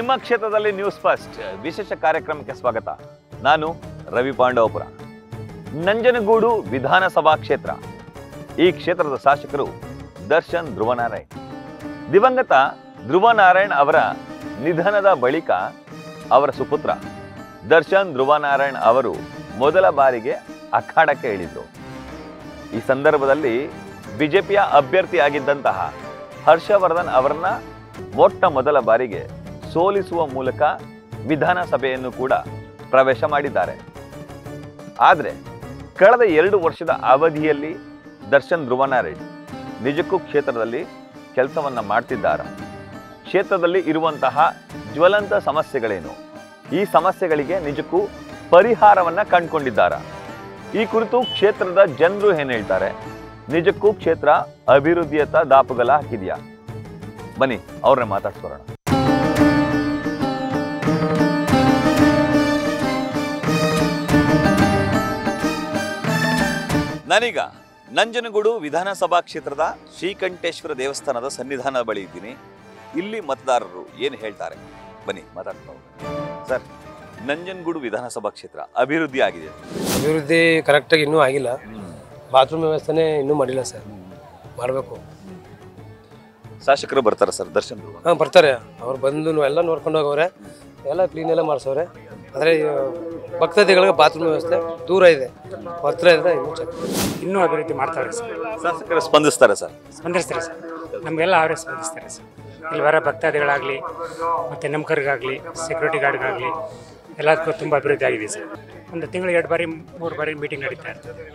ನಿಮ್ಮ ಕ್ಷೇತ್ರದಲ್ಲಿ news first ವಿಶೇಷ ಕಾರ್ಯಕ್ರಮಕ್ಕೆ ಸ್ವಾಗತ. ನಾನು ರವಿ ಪಾಂಡವಪುರ. ನಂಜನಗೂಡು ವಿಧಾನಸಭಾ ಕ್ಷೇತ್ರ. ಈ ಕ್ಷೇತ್ರದ ಶಾಸಕರು ದರ್ಶನ್ ಧ್ರುವನಾರಾಯಣ್. ದಿವಂಗತ ಧ್ರುವನಾರಾಯಣ್ ಅವರ ನಿಧನದ ಬಳಿಕ ಅವರ ಸುಪುತ್ರ ದರ್ಶನ್ ಧ್ರುವನಾರಾಯಣ್ ಅವರು ಮೊದಲ ಬಾರಿಗೆ ಅಖಾಡಕ್ಕೆ ಇಳಿದ್ರು. ಈ ಸಂದರ್ಭದಲ್ಲಿ ಬಿಜೆಪಿಯ ಅಭ್ಯರ್ಥಿಯಾಗಿದ್ದಂತಹ ಹರ್ಷವರ್ಧನ್ ಅವರನ್ನ ಮೊಟ್ಟ ಮೊದಲ ಬಾರಿಗೆ ಸೋಲಿಸುವ ಮೂಲಕ ವಿಧಾನಸಭೆಯನ್ನು ಕೂಡ ಪ್ರವೇಶ ಮಾಡಿದ್ದಾರೆ. ಆದರೆ ಕಳೆದ 2 ವರ್ಷದ ಅವಧಿಯಲ್ಲಿ ದರ್ಶನ್ ಧ್ರುವನಾರಾಯಣ್ ನಿಜಕ್ಕೂ ಕ್ಷೇತ್ರದಲ್ಲಿ ಕೆಲಸವನ್ನ ಮಾಡ್ತಿದ್ದಾರೆ. ಕ್ಷೇತ್ರದಲ್ಲಿ ಇರುವಂತಹ ಜ್ವಲಂತ ಸಮಸ್ಯೆಗಳೇನು, ಈ ಸಮಸ್ಯೆಗಳಿಗೆ ನಿಜಕ್ಕೂ ಪರಿಹಾರವನ್ನ ಕಂಡುಕೊಂಡಿದ್ದಾರೆ. ಈ ಕುರಿತು ಕ್ಷೇತ್ರದ ಜನರು ಏನ್ ಹೇಳ್ತಾರೆ, ನಿಜಕ್ಕೂ ಕ್ಷೇತ್ರ ಅಭಿವೃದ್ಧಿಯತ್ತ ದಾಪುಗಾಲ ಹಾಕಿದೆಯಾ? ಬನ್ನಿ ಅವ್ರನ್ನ ಮಾತಾಡ್ಸ್ಕೊಳ್ಳೋಣ. ನಾನೀಗ ನಂಜನಗೂಡು ವಿಧಾನಸಭಾ ಕ್ಷೇತ್ರದ ಶ್ರೀಕಂಠೇಶ್ವರ ದೇವಸ್ಥಾನದ ಸನ್ನಿಧಾನ ಬಳಿ ಇದ್ದೀನಿ. ಇಲ್ಲಿ ಮತದಾರರು ಏನು ಹೇಳ್ತಾರೆ ಬನ್ನಿ ಮಾತಾಡ್ತಾ ಹೋಗೋಣ. ಸರ್, ನಂಜನಗೂಡು ವಿಧಾನಸಭಾ ಕ್ಷೇತ್ರ ಅಭಿವೃದ್ಧಿ ಆಗಿದೆ? ಅಭಿವೃದ್ಧಿ ಕರೆಕ್ಟಾಗಿ ಇನ್ನೂ ಆಗಿಲ್ಲ. ಬಾತ್ರೂಮ್ ವ್ಯವಸ್ಥೆನೇ ಇನ್ನೂ ಮಾಡಿಲ್ಲ ಸರ್, ಮಾಡಬೇಕು. ಶಾಸಕರು ಬರ್ತಾರೆ ಸರ್ ದರ್ಶನ್? ಹಾಂ, ಬರ್ತಾರೆ. ಅವ್ರು ಬಂದು ಎಲ್ಲ ನೋಡ್ಕೊಂಡು ಹೋಗವ್ರೆ, ಎಲ್ಲ ಕ್ಲೀನ್ ಎಲ್ಲ ಮಾಡಿಸವ್ರೆ. ಆದರೆ ಭಕ್ತಾದಿಗಳಿಗೆ ಬಾತ್ರೂಮ್ ವ್ಯವಸ್ಥೆ ದೂರ ಇದೆ, ಹತ್ರ ಇದೆ. ಇನ್ನೂ ಅಭಿವೃದ್ಧಿ ಮಾಡ್ತಾರೆ ಸರ್. ಶಾಸಕರು ಸ್ಪಂದಿಸ್ತಾರೆ ಸರ್? ಸ್ಪಂದಿಸ್ತಾರೆ ಸರ್, ನಮಗೆಲ್ಲ ಅವರೇ ಸ್ಪಂದಿಸ್ತಾರೆ ಸರ್. ಇಲ್ಲಿ ಬರೋ ಭಕ್ತಾದಿಗಳಾಗಲಿ ಮತ್ತು ನಮ್ಕರಿಗಾಗಲಿ ಸೆಕ್ಯೂರಿಟಿ ಗಾರ್ಡ್ಗಾಗಲಿ ಎಲ್ಲದಕ್ಕೂ ತುಂಬ ಅಭಿವೃದ್ಧಿ ಆಗಿದೆ ಸರ್. ಒಂದು ತಿಂಗಳು 2 ಬಾರಿ 3 ಬಾರಿ ಮೀಟಿಂಗ್ ನಡೀತಾ ಇರ್ತದೆ.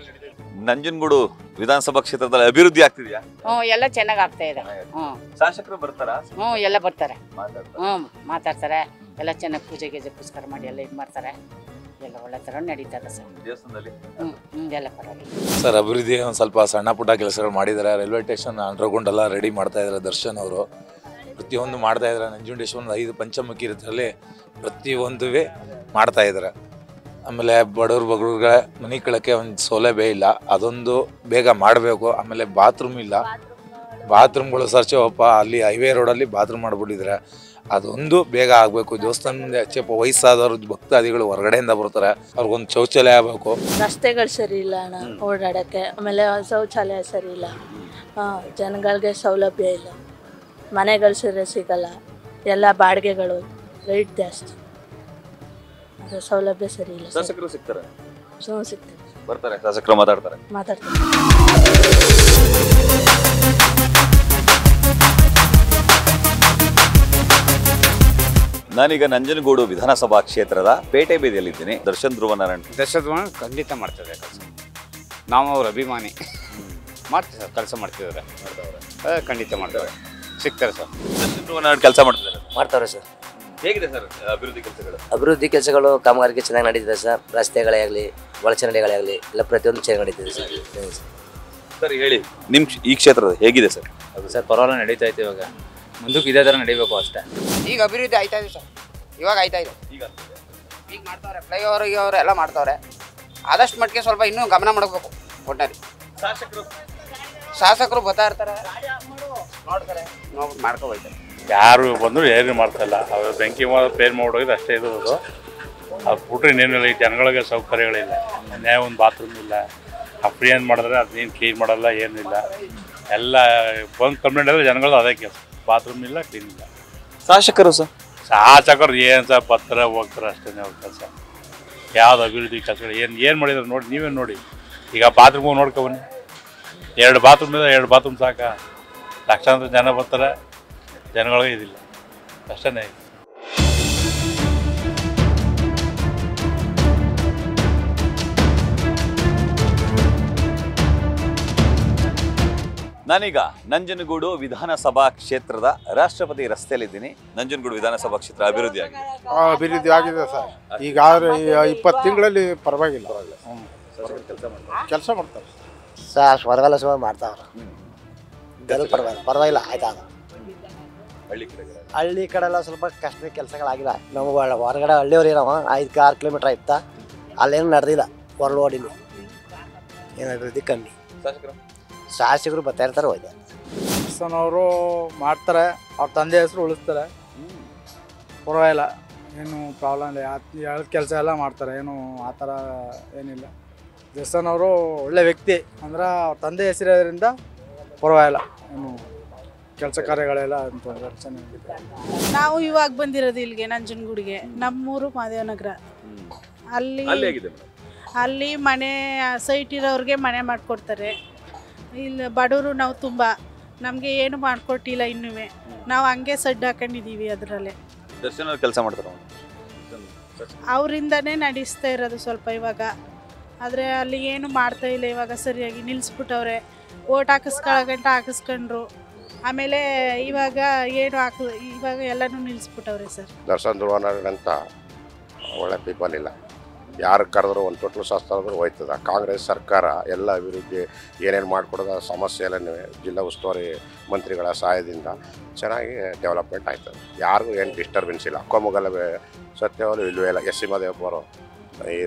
ನಂಜನಗೂಡು ವಿಧಾನಸಭಾ ಕ್ಷೇತ್ರದಲ್ಲಿ ಅಭಿವೃದ್ಧಿ ಆಗ್ತಿದೆಯಾ? ಎಲ್ಲ ಚೆನ್ನಾಗಿ ಆಗ್ತಾ ಇದೆ. ಶಾಸಕರು ಬರ್ತಾರಾ? ಎಲ್ಲ ಬರ್ತಾರೆ. ಮಾತಾಡ್ತಾರೆ. ಎಲ್ಲ ಚೆನ್ನಾಗಿ ಪೂಜೆ ಗೀಜೆ ಪುಸ್ಕಾರ ಮಾಡಿ ಎಲ್ಲ ಇದು ಮಾಡ್ತಾರೆ. ಎಲ್ಲ ಒಳ್ಳೆ ಥರ ನಡೀತದೆ ಸರ್ ದೇವಸ್ಥಾನದಲ್ಲಿ. ಎಲ್ಲ ಪರವಾಗಿಲ್ಲ ಸರ್. ಅಭಿವೃದ್ಧಿ ಒಂದು ಸ್ವಲ್ಪ ಸಣ್ಣ ಪುಟ್ಟ ಕೆಲಸಗಳು ಮಾಡಿದ್ದಾರೆ. ರೈಲ್ವೆ ಸ್ಟೇಷನ್ ಅಂಡರ್ಗ್ರೌಂಡ್ ಎಲ್ಲ ರೆಡಿ ಮಾಡ್ತಾ ಇದ್ದಾರೆ ದರ್ಶನ್ ಅವರು. ಪ್ರತಿಯೊಂದು ಮಾಡ್ತಾ ಇದ್ದಾರೆ. ನಂಜುಂಡೇಶ್ವರ 5 ಪಂಚಮುಖಿ ಇರೋದ್ರಲ್ಲಿ ಪ್ರತಿಯೊಂದುವೇ ಮಾಡ್ತಾ ಇದ್ದಾರೆ. ಆಮೇಲೆ ಬಡವ್ರಿಗೆ ಮನೆ ಕಳಕ್ಕೆ ಒಂದು ಸೌಲಭ್ಯ ಇಲ್ಲ, ಅದೊಂದು ಬೇಗ ಮಾಡಬೇಕು. ಆಮೇಲೆ ಬಾತ್ರೂಮ್ ಇಲ್ಲ, ಬಾತ್ರೂಮ್ಗಳು ಸರ್ಚವಪ್ಪ ಅಲ್ಲಿ ಹೈವೇ ರೋಡಲ್ಲಿ ಬಾತ್ರೂಮ್ ಮಾಡಿಬಿಟ್ಟಿದ್ರೆ ಅದೊಂದು ಬೇಗ ಆಗಬೇಕು. ದೇವಸ್ಥಾನದಿಂದ ಹೆಚ್ಚಪ್ಪ ವಯಸ್ಸಾದವ್ರ ಭಕ್ತಾದಿಗಳು ಹೊರಗಡೆಯಿಂದ ಬರ್ತಾರೆ, ಅವ್ರಿಗೊಂದು ಶೌಚಾಲಯ ಆಗಬೇಕು. ರಸ್ತೆಗಳು ಸರಿ ಇಲ್ಲ ಅಣ್ಣ ಓಡಾಡೋಕ್ಕೆ. ಆಮೇಲೆ ಶೌಚಾಲಯ ಸರಿ ಇಲ್ಲ, ಜನಗಳಿಗೆ ಸೌಲಭ್ಯ ಇಲ್ಲ, ಮನೆಗಳು ಸರಿ ಸಿಗಲ್ಲ, ಎಲ್ಲ ಬಾಡಿಗೆಗಳು ರೇಟ್ ಜಾಸ್ತಿ, ಅದು ಸೌಲಭ್ಯ ಸರಿ ಇಲ್ಲ. ಶಾಸಕರು ಸಿಗ್ತಾರೆ? ಸಿಗ್ತಾರೆ, ಬರ್ತಾರೆ ಶಾಸಕರು, ಮಾತಾಡ್ತಾರೆ. ನಾನೀಗ ನಂಜನಗೂಡು ವಿಧಾನಸಭಾ ಕ್ಷೇತ್ರದ ಪೇಟೆ ಬೀದಿಯಲ್ಲಿದ್ದೀನಿ. ದರ್ಶನ್ ಧ್ರುವನಾರಾಯಣ್ ಖಂಡಿತ ಮಾಡ್ತಾರೆ ಕೆಲಸ. ನಾವು ಅವ್ರ ಅಭಿಮಾನಿ. ಮಾಡ್ತೀವಿ ಸರ್, ಕೆಲಸ ಮಾಡ್ತಿದ್ದಾರೆ. ಖಂಡಿತ ಮಾಡ್ತಾರೆ, ಸಿಗ್ತಾರೆ ಸರ್. ದರ್ಶನ್ ಧ್ರುವನಾರಾಯಣ್ ಕೆಲಸ ಮಾಡ್ತಾರೆ ಸರ್. ಹೇಗಿದೆ ಸರ್ ಅಭಿವೃದ್ಧಿ ಕೆಲಸಗಳು? ಅಭಿವೃದ್ಧಿ ಕೆಲಸಗಳು ಕಾಮಗಾರಿಗೆ ಚೆನ್ನಾಗಿ ನಡೀತಿದೆ ಸರ್. ರಸ್ತೆಗಳೇ ಆಗಲಿ, ಒಳಚರಂಡಿಗಳೇ ಆಗಲಿ, ಎಲ್ಲ ಪ್ರತಿಯೊಂದು ಚೆನ್ನಾಗಿ ನಡೀತಿದೆ ಸರ್. ಸರ್ ಹೇಳಿ, ನಿಮ್ಮ ಈ ಕ್ಷೇತ್ರದ ಹೇಗಿದೆ ಸರ್? ಅದು ಸರ್ ಪರವಾಗಿಲ್ಲ, ನಡೀತಾ ಐತೆ. ಇವಾಗ ಮುಂದಕ್ಕೆ ಇದೇ ಥರ ನಡೀಬೇಕು ಅಷ್ಟೇ. ಈಗ ಅಭಿವೃದ್ಧಿ ಆಯ್ತಾ ಇದೆ ಸರ್, ಇವಾಗ ಆಯ್ತಾ ಇದೆ. ಈಗ ಮಾಡ್ತಾವ್ರೆ, ಫ್ಲೈಓವರ್ ಗೀವರ್ ಎಲ್ಲ ಮಾಡ್ತಾವ್ರೆ. ಆದಷ್ಟು ಮಟ್ಟಿಗೆ ಸ್ವಲ್ಪ ಇನ್ನೂ ಗಮನ ಮಾಡಬೇಕು. ಒಟ್ಟಿನಲ್ಲಿ ಶಾಸಕರು ಬರ್ತಾ ಇರ್ತಾರೆ, ನೋಡ್ತಾರೆ, ಮಾಡ್ಕೊ ಹೋಗ್ತಾರೆ. ಯಾರು ಬಂದರೂ ಏನು ಮಾಡ್ತಾಯಿಲ್ಲ. ಅವ್ರು ಬೆಂಕಿ ಪೇರ್ ಮಾಡೋದು ಅಷ್ಟೇ ಇರೋದು. ಅದು ಬಿಟ್ರೆ ಇನ್ನೇನಿಲ್ಲ. ಈ ಜನಗಳಿಗೆ ಸೌಕರ್ಯಗಳಿಲ್ಲ, ನ್ಯಾಯ ಒಂದು ಬಾತ್ರೂಮ್ ಇಲ್ಲ. ಫ್ರೀ ಏನು ಮಾಡಿದ್ರೆ ಅದೇನು ಕ್ಲೀನ್ ಮಾಡಲ್ಲ, ಏನಿಲ್ಲ. ಎಲ್ಲ ಬಂದು ಕಂಪ್ಲೇಂಟ್ ಎಲ್ಲ ಜನಗಳು ಅದೇ ಕೆಲಸ. ಬಾತ್ರೂಮ್ ಇಲ್ಲ, ಕ್ಲೀನ್ ಇಲ್ಲ. ಶಾಸಕರು ಸರ್? ಶಾಸಕರು ಏನು ಸರ್, ಬರ್ತಾರೆ ಹೋಗ್ತಾರೆ ಅಷ್ಟೇ ಅವ್ರ ಕೆಲಸ. ಯಾವ್ದು ಅಭಿವೃದ್ಧಿ ಕೆಲಸಗಳು ಏನು ಮಾಡಿದ್ರು ನೋಡಿ, ನೀವೇ ನೋಡಿ. ಈಗ ಬಾತ್ರೂಮ್ ನೋಡ್ಕೊಬನ್ನಿ, 2 ಬಾತ್ರೂಮ್ ಇದೆ, 2 ಬಾತ್ರೂಮ್ ಸಾಕ. ಲಕ್ಷಾಂತರ ಜನ ಬರ್ತಾರೆ, ಜನಗಳಿಗೆ ಇದಿಲ್ಲ, ಅಷ್ಟೇ ಇದೆ. ನಾನೀಗ ನಂಜನಗೂಡು ವಿಧಾನಸಭಾ ಕ್ಷೇತ್ರದ ರಾಷ್ಟ್ರಪತಿ ರಸ್ತೆಯಲ್ಲಿದ್ದೀನಿ. ನಂಜನಗೂಡು ವಿಧಾನಸಭಾ ಕ್ಷೇತ್ರ ಅಭಿವೃದ್ಧಿ ಆಗಿದೆ? ಅಭಿವೃದ್ಧಿ ಆಗಿದೆ ಸರ್. ಈಗ 20 ತಿಂಗಳಲ್ಲಿ ಪರವಾಗಿಲ್ಲ, ಕೆಲಸ ಮಾಡ್ತಾರೆ ಸರ್. ಹೊರಗೆಲ್ಲ ಸುಮಾರು ಮಾಡ್ತಾವ್ರೆ, ಪರವಾಗಿಲ್ಲ ಆಯ್ತಾ. ಹಳ್ಳಿ ಕಡೆಲ್ಲ ಸ್ವಲ್ಪ ಕಷ್ಟ ಕೆಲಸಗಳಾಗಿಲ್ಲ. ನಾವು ಹೊರಗಡೆ ಹಳ್ಳಿಯವ್ರು ಏನೋ 5-6 ಕಿಲೋಮೀಟ್ರ್ ಆಯ್ತಾ, ಅಲ್ಲೇನು ನಡೆದಿಲ್ಲ. ಹೊರಲೋಡಿಲಿ ಏನು ಅಭಿವೃದ್ಧಿ ಕಮ್ಮಿ. ಶಾಸಕರು ಬರ್ತಾ ಇರ್ತಾರೆ, ಹೋಯ್ತಾರೆ. ಅವರು ಮಾಡ್ತಾರೆ, ಅವ್ರ ತಂದೆ ಹೆಸರು ಉಳಿಸ್ತಾರೆ. ಪರವಾಗಿಲ್ಲ, ಏನು ಪ್ರಾಬ್ಲಮ್ ಇಲ್ಲ. ಹೇಳಿದ ಕೆಲಸ ಎಲ್ಲ ಮಾಡ್ತಾರೆ, ಏನು ಆ ಥರ ಏನಿಲ್ಲ. ದೇವಸ್ಥಾನ ಅವರು ಒಳ್ಳೆ ವ್ಯಕ್ತಿ, ಅಂದ್ರೆ ಅವ್ರ ತಂದೆ ಹೆಸರಿರೋದ್ರಿಂದ ಪರವಾಗಿಲ್ಲ, ಏನು ಕೆಲಸ ಕಾರ್ಯಗಳೆಲ್ಲ ಚೆನ್ನಾಗಿದೆ. ನಾವು ಇವಾಗ ಬಂದಿರೋದು ಇಲ್ಲಿಗೆ ನಂಜನಗೂಡಿಗೆ. ನಮ್ಮೂರು ಮಾದೇವನಗರ. ಅಲ್ಲಿ ಮನೆ ಸೈಟ್ ಇರೋರಿಗೆ ಮನೆ ಮಾಡಿಕೊಡ್ತಾರೆ. ಇಲ್ಲಿ ಬಡವರು ನಾವು ತುಂಬ, ನಮಗೆ ಏನು ಮಾಡಿಕೊಟ್ಟಿಲ್ಲ ಇನ್ನೂ. ನಾವು ಹಂಗೆ ಸಡ್ಡು ಹಾಕೊಂಡಿದ್ದೀವಿ. ಅದರಲ್ಲೇ ದರ್ಶನ ಕೆಲಸ ಮಾಡ್ತಾರೆ, ಅವರಿಂದನೇ ನಡೆಸ್ತಾ ಇರೋದು ಸ್ವಲ್ಪ ಇವಾಗ. ಆದರೆ ಅಲ್ಲಿ ಏನು ಮಾಡ್ತಾ ಇಲ್ಲ ಇವಾಗ, ಸರಿಯಾಗಿ ನಿಲ್ಲಿಸ್ಬಿಟ್ಟವ್ರೆ. ಓಟ್ ಹಾಕಿಸ್ಕೊಳ್ಳೋಗಂಟ ಹಾಕಿಸ್ಕೊಂಡ್ರು, ಆಮೇಲೆ ಇವಾಗ ಏನು ಇವಾಗ ಎಲ್ಲನೂ ನಿಲ್ಲಿಸ್ಬಿಟ್ಟವ್ರೆ ಸರ್. ದರ್ಶನ್ ಧ್ರುವನಾರಾಯಣ ಒಳ್ಳೆ ಪೀಪಲ್ ಇಲ್ಲ, ಯಾರು ಕರೆದ್ರು ಒಂದು ತೊಟ್ಲು ಶಾಸ್ತ್ರ ಹೋಯ್ತದ. ಕಾಂಗ್ರೆಸ್ ಸರ್ಕಾರ ಎಲ್ಲ ಅಭಿವೃದ್ಧಿ ಏನೇನು ಮಾಡಿಕೊಡೋದ ಸಮಸ್ಯೆ ಎಲ್ಲ ಜಿಲ್ಲಾ ಉಸ್ತುವಾರಿ ಮಂತ್ರಿಗಳ ಸಹಾಯದಿಂದ ಚೆನ್ನಾಗಿ ಡೆವಲಪ್ಮೆಂಟ್ ಆಯ್ತದೆ. ಯಾರಿಗೂ ಏನು ಡಿಸ್ಟರ್ಬೆನ್ಸ್ ಇಲ್ಲ. ಅಕ್ಕಮಗಲವೇ ಸತ್ಯವಾದ ಇಲ್ಲವೇ ಇಲ್ಲ. ಎಸ್ ಸಿ ಮಹದೇವಪ್ಪರು ಈ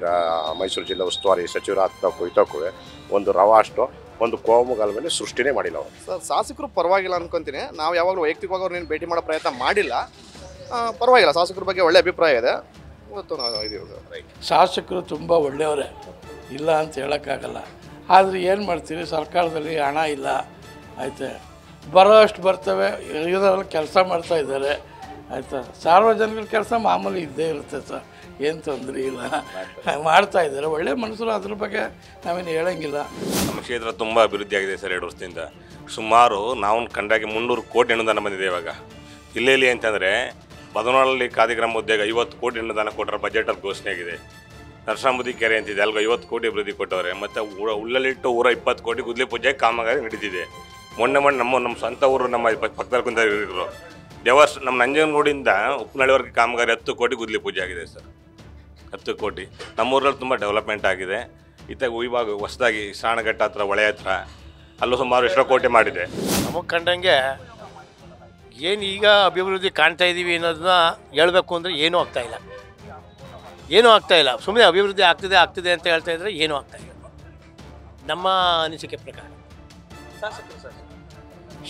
ಮೈಸೂರು ಜಿಲ್ಲಾ ಉಸ್ತುವಾರಿ ಸಚಿವರಾಗ್ತಕ್ಕೂ ಇತಕ್ಕೂ ಒಂದು ರವಾಷ್ಟು ಒಂದು ಕೋಮುಗಲ ಮೇಲೆ ಸೃಷ್ಟಿನೇ ಮಾಡಿಲ್ಲ ಅವರು. ಸರ್ ಶಾಸಕರು ಪರವಾಗಿಲ್ಲ ಅನ್ಕೊಂತೀನಿ. ನಾವು ಯಾವಾಗಲೂ ವೈಯಕ್ತಿಕವಾಗಿ ಅವ್ರನ್ನೇನು ಭೇಟಿ ಮಾಡೋ ಪ್ರಯತ್ನ ಮಾಡಿಲ್ಲ. ಪರವಾಗಿಲ್ಲ, ಶಾಸಕರ ಬಗ್ಗೆ ಒಳ್ಳೆ ಅಭಿಪ್ರಾಯ ಇದೆ. ಇವತ್ತು ನಾವು ಇದೀವಿ. ಶಾಸಕರು ತುಂಬ ಒಳ್ಳೆಯವರೇ, ಇಲ್ಲ ಅಂತ ಹೇಳೋಕ್ಕಾಗಲ್ಲ. ಆದರೆ ಏನು ಮಾಡ್ತೀವಿ, ಸರ್ಕಾರದಲ್ಲಿ ಹಣ ಇಲ್ಲ, ಆಯಿತಾ, ಬರೋ ಅಷ್ಟು ಬರ್ತವೆ, ಇದರಲ್ಲಿ ಕೆಲಸ ಮಾಡ್ತಾಯಿದ್ದಾರೆ, ಆಯಿತಾ. ಸಾರ್ವಜನಿಕರ ಕೆಲಸ ಮಾಮೂಲಿ ಇದ್ದೇ ಇರುತ್ತೆ ಸರ್, ಏನು ತೊಂದರೆ ಇಲ್ಲ, ಮಾಡ್ತಾಯಿದ್ದಾರೆ. ಒಳ್ಳೆ ಮನುಷ್ಯರು, ಅದ್ರ ಬಗ್ಗೆ ನಾವೇನು ಹೇಳೋಂಗಿಲ್ಲ. ನಮ್ಮ ಕ್ಷೇತ್ರ ತುಂಬ ಅಭಿವೃದ್ಧಿ ಆಗಿದೆ ಸರ್. 2 ವರ್ಷದಿಂದ ಸುಮಾರು ನಾವು ಕಂಡಾಗೆ 300 ಕೋಟಿ ಅನುದಾನ ಬಂದಿದೆ ಇವಾಗ ಜಿಲ್ಲೆಯಲ್ಲಿ. ಅಂತಂದರೆ ಬದನೋಳಲ್ಲಿ ಖಾದಿಗ್ರಾಮ ಉದ್ಯೋಗ 50 ಕೋಟಿ ಅನುದಾನ ಕೊಟ್ಟರೆ ಬಜೆಟಲ್ಲಿ ಘೋಷಣೆ ಆಗಿದೆ. ನರಸಾಂಬುದಿ ಕೆರೆ ಅಂತಿದೆ, ಅಲ್ಗ 50 ಕೋಟಿ ಅಭಿವೃದ್ಧಿ ಕೊಟ್ಟವ್ರೆ. ಮತ್ತು ಉಳ್ಳಲ್ಲಿಟ್ಟು 20 ಕೋಟಿ ಗುದ್ಲಿ ಪೂಜೆ ಕಾಮಗಾರಿ ನಡೀತಿದೆ. ಮೊನ್ನೆ ನಮ್ಮ ಸ್ವಂತ ಊರು, ನಮ್ಮ ಪಕ್ಕದಲ್ಲಿ ಕುಂತಿದ್ರು ನಮ್ಮ ನಂಜನಗೂಡಿಂದ ಉಪ್ಪನಹಳ್ಳಿವರೆಗೆ ಕಾಮಗಾರಿ 10 ಕೋಟಿ ಗುದ್ಲಿ ಪೂಜೆ ಆಗಿದೆ ಸರ್. 10 ಕೋಟಿ. ನಮ್ಮೂರಲ್ಲಿ ತುಂಬ ಡೆವಲಪ್ಮೆಂಟ್ ಆಗಿದೆ. ಇವಾಗ ಹೊಸದಾಗಿ ಶ್ರಾವಣಘಟ್ಟ ಹತ್ರ, ಹೊಳೆ ಹತ್ರ ಅಲ್ಲೂ ಸುಮಾರು ಎಷ್ಟೋ ಕೋಟಿ ಮಾಡಿದೆ. ನಮಗೆ ಕಂಡಂಗೆ ಏನು ಈಗ ಅಭಿವೃದ್ಧಿ ಕಾಣ್ತಾ ಇದ್ದೀವಿ ಅನ್ನೋದನ್ನ ಹೇಳಬೇಕು ಅಂದರೆ ಏನೂ ಆಗ್ತಾಯಿಲ್ಲ. ಸುಮ್ಮನೆ ಅಭಿವೃದ್ಧಿ ಆಗ್ತಿದೆ ಅಂತ ಹೇಳ್ತಾ ಇದ್ರೆ ಏನೂ ಆಗ್ತಾಯಿಲ್ಲ ನಮ್ಮ ಅನಿಸಿಕೆ ಪ್ರಕಾರ.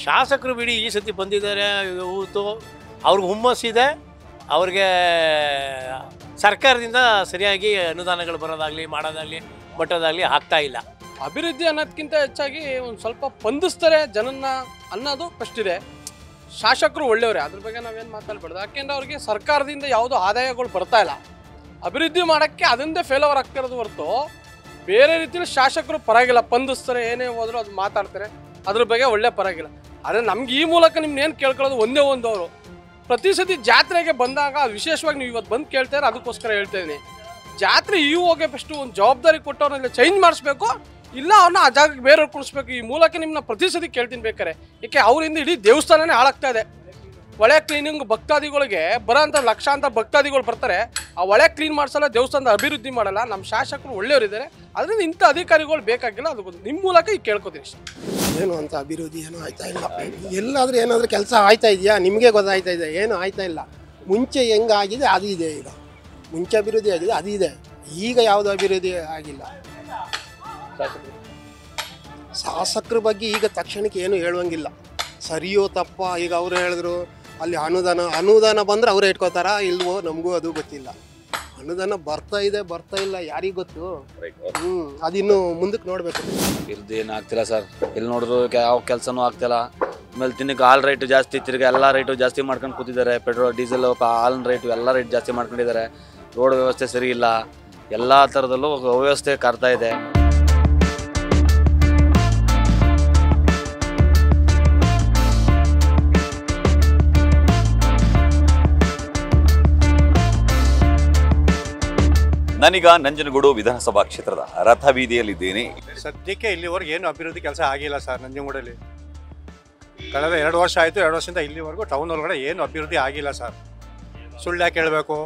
ಶಾಸಕರು ಬಿಡಿ, ಈ ಸತಿ ಬಂದಿದ್ದಾರೆ, ಇವತ್ತು ಅವ್ರಿಗೆ ಹುಮ್ಮಸ್ಸಿದೆ. ಅವ್ರಿಗೆ ಸರ್ಕಾರದಿಂದ ಸರಿಯಾಗಿ ಅನುದಾನಗಳು ಬರೋದಾಗಲಿ ಮಾಡೋದಾಗಲಿ ಮಟ್ಟದಾಗಲಿ ಆಗ್ತಾಯಿಲ್ಲ. ಅಭಿವೃದ್ಧಿ ಅನ್ನೋದಕ್ಕಿಂತ ಹೆಚ್ಚಾಗಿ ಒಂದು ಸ್ವಲ್ಪ ಸ್ಪಂದಿಸ್ತಾರೆ ಜನನ್ನ ಅನ್ನೋದು ಫಸ್ಟ್ ಇದೆ. ಶಾಸಕರು ಒಳ್ಳೆಯವರೇ, ಅದ್ರ ಬಗ್ಗೆ ನಾವೇನು ಮಾತಾಡ್ಬಾರ್ದು. ಯಾಕೆಂದ್ರೆ ಅವ್ರಿಗೆ ಸರ್ಕಾರದಿಂದ ಯಾವುದೋ ಆದಾಯಗಳು ಬರ್ತಾ ಇಲ್ಲ. ಅಭಿವೃದ್ಧಿ ಮಾಡೋಕ್ಕೆ ಅದರಿಂದ ಫೇಲವರ್ ಆಗ್ತಿರೋದು ಹೊರತು ಬೇರೆ ರೀತಿಯಲ್ಲಿ ಶಾಸಕರು ಪರವಾಗಿಲ್ಲ, ಸ್ಪಂದಿಸ್ತಾರೆ. ಏನೇ ಹೋದ್ರು ಅದು ಮಾತಾಡ್ತಾರೆ, ಅದ್ರ ಬಗ್ಗೆ ಒಳ್ಳೆ ಪರವಾಗಿಲ್ಲ. ಆದರೆ ನಮ್ಗೆ ಈ ಮೂಲಕ ನಿಮ್ನೇನು ಕೇಳ್ಕೊಳ್ಳೋದು ಒಂದೇ ಅವರು ಪ್ರತಿ ಸತಿ ಜಾತ್ರೆಗೆ ಬಂದಾಗ ವಿಶೇಷವಾಗಿ ನೀವು ಇವತ್ತು ಬಂದು ಕೇಳ್ತಾರೆ, ಅದಕ್ಕೋಸ್ಕರ ಹೇಳ್ತಾ ಇದ್ದೀನಿ. ಜಾತ್ರೆ ಹೋಗಿ ಫಸ್ಟು ಒಂದು ಜವಾಬ್ದಾರಿ ಕೊಟ್ಟವ್ರನ್ನ ಚೇಂಜ್ ಮಾಡಿಸ್ಬೇಕು, ಇಲ್ಲ ಅವ್ರನ್ನ ಆ ಜಾಗಕ್ಕೆ ಬೇರೆಯವ್ರು ಕುಡಿಸ್ಬೇಕು. ಈ ಮೂಲಕ ನಿಮ್ಮನ್ನ ಪ್ರತಿ ಸತಿ ಕೇಳ್ತೀನಿ ಬೇಕಾರೆ. ಏಕೆ ಅವರಿಂದ ಇಡೀ ದೇವಸ್ಥಾನನೇ ಹಾಳಾಗ್ತಾ ಇದೆ. ಹೊಳೆ ಕ್ಲೀನಿಂಗ್ ಭಕ್ತಾದಿಗಳಿಗೆ ಬರೋಂಥ ಲಕ್ಷಾಂತರ ಭಕ್ತಾದಿಗಳು ಬರ್ತಾರೆ, ಆ ಹೊಳೆ ಕ್ಲೀನ್ ಮಾಡಿಸಲ್ಲ, ದೇವಸ್ಥಾನದ ಅಭಿವೃದ್ಧಿ ಮಾಡಲ್ಲ. ನಮ್ಮ ಶಾಸಕರು ಒಳ್ಳೆಯವರಿದ್ದಾರೆ, ಅದರಿಂದ ಇಂಥ ಅಧಿಕಾರಿಗಳು ಬೇಕಾಗಿಲ್ಲ. ಅದು ನಿಮ್ಮ ಮೂಲಕ ಈಗ ಕೇಳ್ಕೊತೀನಿ ಅಷ್ಟೇ. ಏನು ಅಂತ ಅಭಿವೃದ್ಧಿ ಏನೂ ಆಯ್ತಾ ಇಲ್ಲ. ಎಲ್ಲಾದರೂ ಏನಾದರೂ ಕೆಲಸ ಆಯ್ತಾ ಇದೆಯಾ ನಿಮಗೆ ಗೊತ್ತಾಯ್ತಾ ಇದೆ? ಏನು ಆಯ್ತಾ ಇಲ್ಲ. ಮುಂಚೆ ಹೆಂಗಾಗಿದೆ ಅದು ಇದೆ. ಈಗ ಮುಂಚೆ ಅಭಿವೃದ್ಧಿ ಆಗಿದೆ ಅದು ಇದೆ, ಈಗ ಯಾವುದು ಅಭಿವೃದ್ಧಿ ಆಗಿಲ್ಲ. ಶಾಸಕರ ಬಗ್ಗೆ ಈಗ ತಕ್ಷಣಕ್ಕೆ ಏನು ಹೇಳುವಂಗಿಲ್ಲ. ಸರಿಯೋ ತಪ್ಪ, ಈಗ ಅವರು ಹೇಳಿದ್ರು ಅಲ್ಲಿ ಅನುದಾನ ಬಂದರೆ ಅವರೇ ಇಟ್ಕೋತಾರಾ ಇಲ್ವೋ ನಮಗೂ ಅದು ಗೊತ್ತಿಲ್ಲ. ಅನುದಾನ ಬರ್ತಾ ಇಲ್ಲ ಯಾರಿಗೆ ಗೊತ್ತು. ಅದಿನ್ನು ಮುಂದಕ್ಕೆ ನೋಡಬೇಕು. ಅಭಿವೃದ್ಧಿ ಏನು ಆಗ್ತಿಲ್ಲ ಸರ್. ಎಲ್ಲಿ ನೋಡಿದ್ರು ಯಾವ ಕೆಲಸನೂ ಆಗ್ತಿಲ್ಲ. ಆಮೇಲೆ ತಿನ್ನಕ್ಕೆ ಹಾಲು ರೇಟು ಜಾಸ್ತಿ, ತಿರ್ಗಿ ಎಲ್ಲ ರೇಟು ಜಾಸ್ತಿ ಮಾಡ್ಕೊಂಡು ಕೂತಿದ್ದಾರೆ. ಪೆಟ್ರೋಲ್, ಡೀಸೆಲ್, ಹಾಲಿನ ರೇಟು ಎಲ್ಲ ರೇಟ್ ಜಾಸ್ತಿ ಮಾಡ್ಕೊಂಡಿದ್ದಾರೆ. ರೋಡ್ ವ್ಯವಸ್ಥೆ ಸರಿ ಇಲ್ಲ, ಎಲ್ಲ ಥರದಲ್ಲೂ ಅವ್ಯವಸ್ಥೆ ಕಾರ್ತಾ ಇದೆ. ನಾನೀಗ ನಂಜನಗೂಡು ವಿಧಾನಸಭಾ ಕ್ಷೇತ್ರದ ರಥಬೀದಿಯಲ್ಲಿದ್ದೇನೆ. ಸದ್ಯಕ್ಕೆ ಇಲ್ಲಿವರೆಗೂ ಏನು ಅಭಿವೃದ್ಧಿ ಕೆಲಸ ಆಗಿಲ್ಲ ಸರ್. ನಂಜನಗೂಡಲ್ಲಿ ಕಳೆದ 2 ವರ್ಷ ಆಯಿತು. 2 ವರ್ಷದಿಂದ ಇಲ್ಲಿವರೆಗೂ ಟೌನ್ ಒಳಗಡೆ ಏನು ಅಭಿವೃದ್ಧಿ ಆಗಿಲ್ಲ ಸರ್. ಸುಳ್ಳು ಯಾಕೆ ಹೇಳಬೇಕು,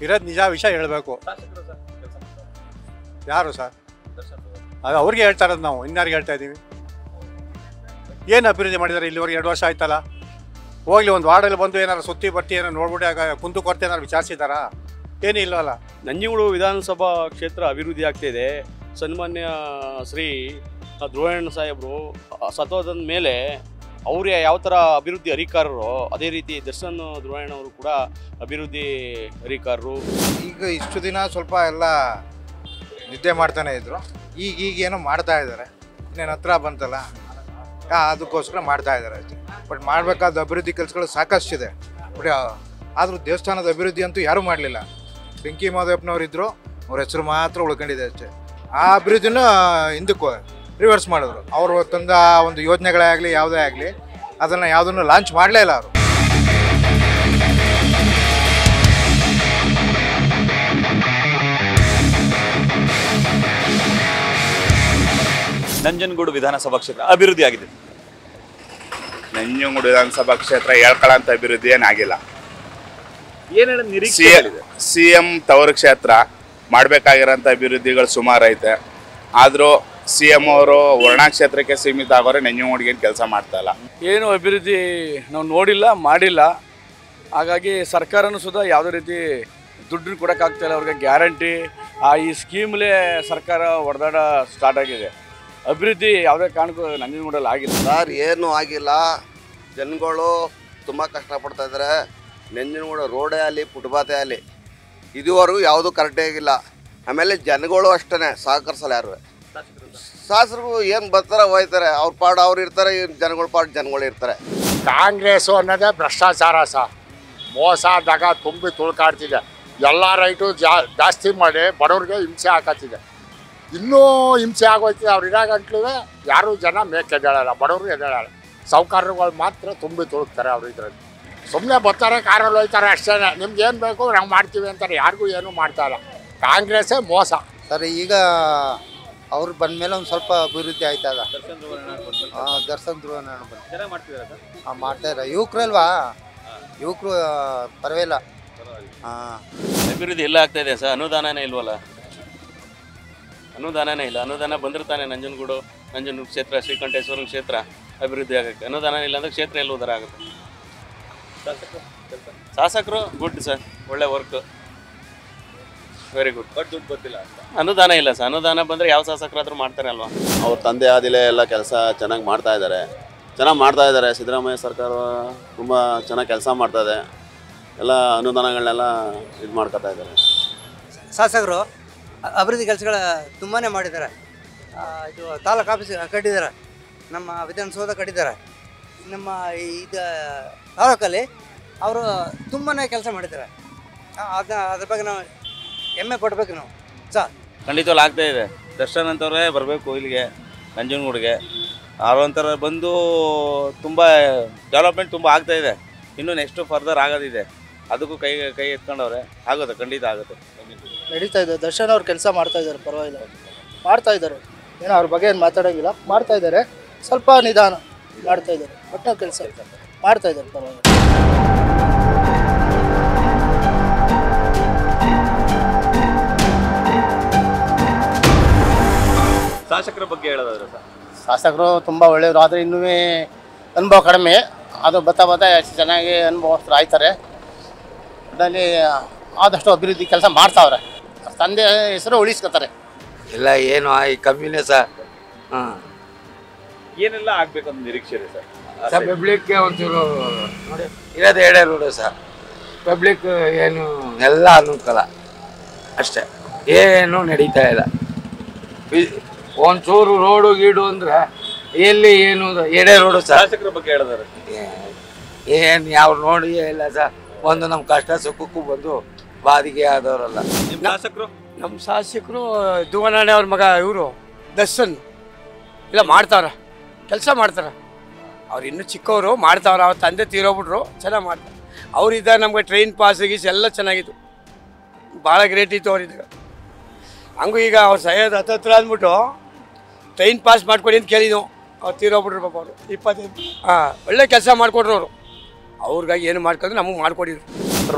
ಇರೋದು ನಿಜ ವಿಷಯ ಹೇಳಬೇಕು. ಯಾರು ಸರ್? ಅದು ಅವ್ರಿಗೆ ಹೇಳ್ತಾ ಇರೋದು, ನಾವು ಇನ್ಯಾರಿಗೆ ಹೇಳ್ತಾ ಇದ್ದೀವಿ? ಏನು ಅಭಿವೃದ್ಧಿ ಮಾಡಿದ್ದಾರೆ ಇಲ್ಲಿವರೆಗೆ? 2 ವರ್ಷ ಆಯ್ತಲ್ಲ. ಹೋಗ್ಲಿ, ಒಂದು ವಾರ್ಡಲ್ಲಿ ಬಂದು ಏನಾರು ಸುತ್ತಿ ಬಟ್ಟಿ ಏನಾರು ನೋಡ್ಬಿಟ್ಟು ಕುಂದು ಕೊರತೆ ಏನಾರು ವಿಚಾರಿಸಿದಾರಾ? ಏನೂ ಇಲ್ಲವಲ್ಲ. ನಂಜನಗೂಡು ವಿಧಾನಸಭಾ ಕ್ಷೇತ್ರ ಅಭಿವೃದ್ಧಿ ಆಗ್ತಾಯಿದೆ. ಸನ್ಮಾನ್ಯ ಶ್ರೀ ಧ್ರುವಣ್ಣ ಸಾಹೇಬರು ಸತ್ತೋದ ಮೇಲೆ ಅವ್ರು ಯಾವ ಥರ ಅಭಿವೃದ್ಧಿ ಹರಿಕಾರರು ಅದೇ ರೀತಿ ದರ್ಶನ್ ಧ್ರುವಣ್ಣವರು ಕೂಡ ಅಭಿವೃದ್ಧಿ ಹರಿಕಾರರು. ಈಗ ಇಷ್ಟು ದಿನ ಸ್ವಲ್ಪ ಎಲ್ಲ ನಿದ್ದೆ ಮಾಡ್ತಾನೆ ಇದ್ರು, ಈಗೇನೋ ಮಾಡ್ತಾ ಇದ್ದಾರೆ. ಇನ್ನೇನು ಹತ್ರ ಬಂತಲ್ಲ ಅದಕ್ಕೋಸ್ಕರ ಮಾಡ್ತಾ ಇದ್ದಾರೆ ಅಷ್ಟೇ. ಬಟ್ ಮಾಡಬೇಕಾದ ಅಭಿವೃದ್ಧಿ ಕೆಲಸಗಳು ಸಾಕಷ್ಟಿದೆ. ಬಟ್ ಆದರೂ ದೇವಸ್ಥಾನದ ಅಭಿವೃದ್ಧಿ ಅಂತೂ ಯಾರೂ ಮಾಡಲಿಲ್ಲ. ಬೆಂಕಿ ಮಾದೇವಪ್ಪನವ್ರು ಇದ್ದರು, ಅವ್ರ ಹೆಸರು ಮಾತ್ರ ಉಳ್ಕೊಂಡಿದೆ ಅಷ್ಟೇ. ಆ ಅಭಿವೃದ್ಧಿನ ಹಿಂದಕ್ಕೆ ರಿವರ್ಸ್ ಮಾಡಿದ್ರು. ಅವರು ತಂದ ಒಂದು ಯೋಜನೆಗಳೇ ಆಗಲಿ ಯಾವುದೇ ಆಗಲಿ ಅದನ್ನು ಯಾವುದನ್ನು ಲಾಂಚ್ ಮಾಡಲೇ ಇಲ್ಲ ಅವರು. ನಂಜನಗೂಡು ವಿಧಾನಸಭಾ ಕ್ಷೇತ್ರ ಅಭಿವೃದ್ಧಿ ಆಗಿದೆ. ನಂಜನಗೂಡು ವಿಧಾನಸಭಾ ಕ್ಷೇತ್ರ ಹೇಳ್ಕೊಳ್ಳೋಂಥ ಅಭಿವೃದ್ಧಿ ಏನಾಗಿಲ್ಲ. ಏನೇನು ನಿರೀಕ್ಷೆ ಇದೆ? CM ತವರು ಕ್ಷೇತ್ರ ಮಾಡಬೇಕಾಗಿರೋಂಥ ಅಭಿವೃದ್ಧಿಗಳು ಸುಮಾರು ಐತೆ. ಆದರೂ CM ಅವರು ವರ್ಣಾ ಕ್ಷೇತ್ರಕ್ಕೆ ಸೀಮಿತ ಆಗೋರೆ ನಂಜನಗೂಡಿಗೆ ಏನು ಕೆಲಸ ಮಾಡ್ತಾ ಇಲ್ಲ. ಏನು ಅಭಿವೃದ್ಧಿ ನಾವು ನೋಡಿಲ್ಲ, ಮಾಡಿಲ್ಲ. ಹಾಗಾಗಿ ಸರ್ಕಾರನೂ ಸುಧಾ ಯಾವುದೇ ರೀತಿ ದುಡ್ಡು ಕೊಡೋಕ್ಕಾಗ್ತಾಯಿಲ್ಲ ಅವ್ರಿಗೆ. ಗ್ಯಾರಂಟಿ ಈ ಸ್ಕೀಮ್ಲೇ ಸರ್ಕಾರ ಹೊಡೆದಾಡ ಸ್ಟಾರ್ಟ್ ಆಗಿದೆ. ಅಭಿವೃದ್ಧಿ ಯಾವುದೇ ಕಾರಣಕ್ಕೂ ನಂಜನಗೂಡಲ್ಲಿ ಆಗಿಲ್ಲ ಸರ್. ಏನೂ ಆಗಿಲ್ಲ. ಜನಗಳು ತುಂಬ ಕಷ್ಟಪಡ್ತಾ ಇದ್ದಾರೆ. ನಂಜನಗೂಡು ರೋಡೇ ಆಗಲಿ ಫುಟ್ಪಾತೇ ಆಗಲಿ ಇದುವರೆಗೂ ಯಾವುದೂ ಕರೆಕ್ಟೇ ಆಗಿಲ್ಲ. ಆಮೇಲೆ ಜನಗಳು ಅಷ್ಟೇ ಸಹಕರಿಸಲ್ಲ ಯಾರು. ಶಾಸಕರು ಏನು ಬರ್ತಾರೆ ಹೋಯ್ತಾರೆ, ಅವ್ರ ಪಾಡು ಅವ್ರು ಇರ್ತಾರೆ, ಜನಗಳ ಪಾಡು ಜನಗಳು ಇರ್ತಾರೆ. ಕಾಂಗ್ರೆಸ್ಸು ಅನ್ನೋದೇ ಭ್ರಷ್ಟಾಚಾರ ಮೋಸ ದಗ ತುಂಬಿ ತುಳ್ಕಾಡ್ತಿದೆ. ಎಲ್ಲ ರೈಟು ಜಾಸ್ತಿ ಮಾಡಿ ಬಡವ್ರಿಗೆ ಹಿಂಸೆ ಹಾಕತ್ತಿದೆ. ಇನ್ನೂ ಹಿಂಸೆ ಆಗೋಯ್ತಿದೆ. ಅವ್ರು ಇರೋ ಗಂಟ್ಲು ಯಾರೂ ಜನ ಮೇಕೆದ್ದೇಳಲ್ಲ, ಬಡವರು ಎದ್ದೇಳಲ್ಲ. ಸಾಹುಕಾರರುಗಳು ಮಾತ್ರ ತುಂಬಿ ತುಳುಕ್ತಾರೆ. ಅವ್ರು ಇದರಲ್ಲಿ ಸುಮ್ಮನೆ ಬರ್ತಾರೆ, ಕಾರಲ್ಲಿ ಹೋಯ್ತಾರೆ ಅಷ್ಟೇ. ನಿಮ್ಗೆ ಏನು ಬೇಕು ನಾವು ಮಾಡ್ತೀವಿ ಅಂತಾರೆ. ಯಾರಿಗೂ ಏನೂ ಮಾಡ್ತಾ ಇಲ್ಲ. ಕಾಂಗ್ರೆಸ್ಸೇ ಮೋಸ ಸರ್. ಈಗ ಅವ್ರು ಬಂದ ಮೇಲೆ ಒಂದು ಸ್ವಲ್ಪ ಅಭಿವೃದ್ಧಿ ಆಯ್ತದ. ದರ್ಶನ್ ಧ್ರುವಣ್ಣ ಮಾಡ್ತಾ ಇದ್ದಾರೆ. ಯುವಕರಲ್ವಾ, ಯುವಕರು ಪರವಾಗಿಲ್ಲ. ಅಭಿವೃದ್ಧಿ ಎಲ್ಲ ಆಗ್ತಾ ಇದೆ ಸರ್. ಅನುದಾನನೇ ಇಲ್ವಲ್ಲ, ಅನುದಾನನೇ ಇಲ್ಲ. ಅನುದಾನ ಬಂದ್ರೆ ತಾನೇ ನಂಜನಗೂಡು ಕ್ಷೇತ್ರ, ಶ್ರೀಕಂಠೇಶ್ವರ ಕ್ಷೇತ್ರ ಅಭಿವೃದ್ಧಿ ಆಗುತ್ತೆ. ಅನುದಾನ ಇಲ್ಲ ಅಂದ್ರೆ ಕ್ಷೇತ್ರ ಎಲ್ಲ ಉದಾರ ಆಗುತ್ತೆ. ಶಾಸಕರು ಗುಡ್ ಸರ್, ಒಳ್ಳೆ ವರ್ಕ್, ವೆರಿ ಗುಡ್. ಬಟ್ ದುಡ್ಡು ಗೊತ್ತಿಲ್ಲ ಅಂತ. ಅನುದಾನ ಇಲ್ಲ ಸರ್. ಅನುದಾನ ಬಂದರೆ ಯಾವ ಶಾಸಕರಾದ್ರೂ ಮಾಡ್ತಾರೆ ಅಲ್ವಾ. ಅವ್ರ ತಂದೆ ಆದಿಲೇ ಎಲ್ಲ ಕೆಲಸ ಚೆನ್ನಾಗಿ ಮಾಡ್ತಾ ಇದ್ದಾರೆ. ಸಿದ್ದರಾಮಯ್ಯ ಸರ್ಕಾರ ತುಂಬ ಚೆನ್ನಾಗಿ ಕೆಲಸ ಮಾಡ್ತಾ ಇದೆ. ಎಲ್ಲ ಅನುದಾನಗಳನ್ನೆಲ್ಲ ಇದು ಮಾಡ್ಕೊತಾ ಇದ್ದಾರೆ. ಶಾಸಕರು ಅಭಿವೃದ್ಧಿ ಕೆಲಸಗಳ ತುಂಬಾ ಮಾಡಿದ್ದಾರೆ. ಇದು ತಾಲೂಕು ಆಫೀಸ್ ಕಟ್ಟಿದ್ದಾರೆ, ನಮ್ಮ ವಿಧಾನಸೌಧ ಕಟ್ಟಿದ್ದಾರೆ. ನಮ್ಮ ಇದು ತಾಲೂಕಲ್ಲಿ ಅವರು ತುಂಬಾ ಕೆಲಸ ಮಾಡಿದ್ದಾರೆ. ಅದ್ರ ಬಗ್ಗೆ ನಾವು ಹೆಮ್ಮೆ ಪಡ್ಬೇಕು ನಾವು ಸರ್. ಖಂಡಿತವಾಗ್ಲೂ ಆಗ್ತಾ ಇದೆ. ದರ್ಶನ್ ಅಂತವ್ರೆ ಬರಬೇಕು ಇಲ್ಲಿಗೆ ನಂಜನಗೂಡಿಗೆ. ಅವ್ರಂತರ ಬಂದು ತುಂಬ ಡೆವಲಪ್ಮೆಂಟ್ ತುಂಬ ಆಗ್ತಾ ಇದೆ. ಇನ್ನೂ ನೆಕ್ಸ್ಟು ಫರ್ದರ್ ಆಗೋದಿದೆ. ಅದಕ್ಕೂ ಕೈ ಎತ್ಕೊಂಡವ್ರೆ. ಆಗುತ್ತೆ, ಖಂಡಿತ ಆಗುತ್ತೆ. ನಡೀತಾ ಇದೆ. ದರ್ಶನ್ ಅವ್ರು ಕೆಲಸ ಮಾಡ್ತಾ ಇದ್ದಾರೆ, ಪರವಾಗಿಲ್ಲ ಮಾಡ್ತಾ ಇದ್ದಾರೆ. ಏನೋ ಅವ್ರ ಬಗ್ಗೆ ಏನು ಮಾತಾಡೋಂಗಿಲ್ಲ, ಮಾಡ್ತಾ ಇದ್ದಾರೆ. ಸ್ವಲ್ಪ ನಿಧಾನ ಮಾಡ್ತಾ ಇದ್ದಾರೆ, ಒಟ್ಟು ಕೆಲಸ ಮಾಡ್ತಾ ಇದ್ದಾರೆ, ಪರವಾಗಿಲ್ಲ. ಶಾಸಕರ ಬಗ್ಗೆ ಹೇಳೋದಾದ್ರೆ ಸರ್, ಶಾಸಕರು ತುಂಬ ಒಳ್ಳೆಯವರು. ಆದರೆ ಇನ್ನೂ ಅನುಭವ ಕಡಿಮೆ. ಅದು ಬತ್ತಾ ಚೆನ್ನಾಗಿ ಅನುಭವಸ್ಥರು ಆಯ್ತಾರೆ. ಅದರಲ್ಲಿ ಆದಷ್ಟು ಅಭಿವೃದ್ಧಿ ಕೆಲಸ ಮಾಡ್ತಾವ್ರೆ. ತಂದೆ ಹೆಸರು ಉಳಿಸ್ಕೊತಾರೆ. ಎಲ್ಲ ಏನು ಈ ಕಮ್ಮಿನೇ ಸರ್. ಹಾಂ, ಏನೆಲ್ಲ ಆಗ್ಬೇಕಂತ ನಿರೀಕ್ಷೆ ಇದೆ ಸರ್? ಸರ್ ಪಬ್ಲಿಕ್ಗೆ ಒಂಚೂರು ನೋಡಿ ಇರೋದು ಹೇಳೇ ನೋಡು ಸರ್. ಪಬ್ಲಿಕ್ ಏನು ಎಲ್ಲ ಅನುಕೂಲ ಅಷ್ಟೇ, ಏನು ನಡೀತಾ ಇಲ್ಲ. ಒಂಚೂರು ರೋಡು ಗೀಡು ಅಂದರೆ ಎಲ್ಲಿ ಏನು ಎಡೆ ರೋಡು ಸರ್. ಶಾಸಕರ ಬಗ್ಗೆ ಹೇಳಿದಾರೆ ಏನು ಯಾವ ನೋಡಿ ಇಲ್ಲ ಸರ್. ಒಂದು ನಮ್ಮ ಕಷ್ಟ ಸುಖಕ್ಕೂ ಬಂದು ಬಾಧಿಗೆ ಆದವರಲ್ಲ. ನಮ್ಮ ಶಾಸಕರು ಧ್ರುವನಾಣೆ ಅವ್ರ ಮಗ ಇವರು ದರ್ಶನ್ ಇಲ್ಲ ಮಾಡ್ತಾವ್ರ, ಕೆಲಸ ಮಾಡ್ತಾರೆ. ಅವ್ರು ಇನ್ನೂ ಚಿಕ್ಕವರು ಮಾಡ್ತಾವ್ರ. ಅವ್ರ ತಂದೆ ತೀರೋಗ್ಬಿಟ್ರು, ಚೆನ್ನಾಗಿ ಮಾಡ್ತಾರೆ. ಅವರಿದ್ದಾಗ ನಮಗೆ ಟ್ರೈನ್ ಪಾಸ್ ಗೀಸ್ ಎಲ್ಲ ಚೆನ್ನಾಗಿತ್ತು, ಭಾಳ ಗ್ರೇಟ್ ಇತ್ತು ಅವರಿದ್ದಾಗ. ಹಂಗೂ ಈಗ ಅವ್ರು ಸಹ್ಯದ ಹತ್ರ ಅಂದ್ಬಿಟ್ಟು ಟ್ರೈನ್ ಪಾಸ್ ಮಾಡ್ಕೊಡಿ ಅಂತ ಕೇಳಿದ್ವು. ಅವ್ರು ತೀರೋಗ್ಬಿಟ್ರು ಪಾಪ ಅವರು. 25 ಒಳ್ಳೆ ಕೆಲಸ ಮಾಡಿಕೊಟ್ರು ಅವರು. ಅವ್ರಿಗಾಗಿ ಏನು ಮಾಡ್ಕೊಂಡ್ರೆ ನಮಗೆ ಮಾಡಿಕೊಡಿದ್ರು.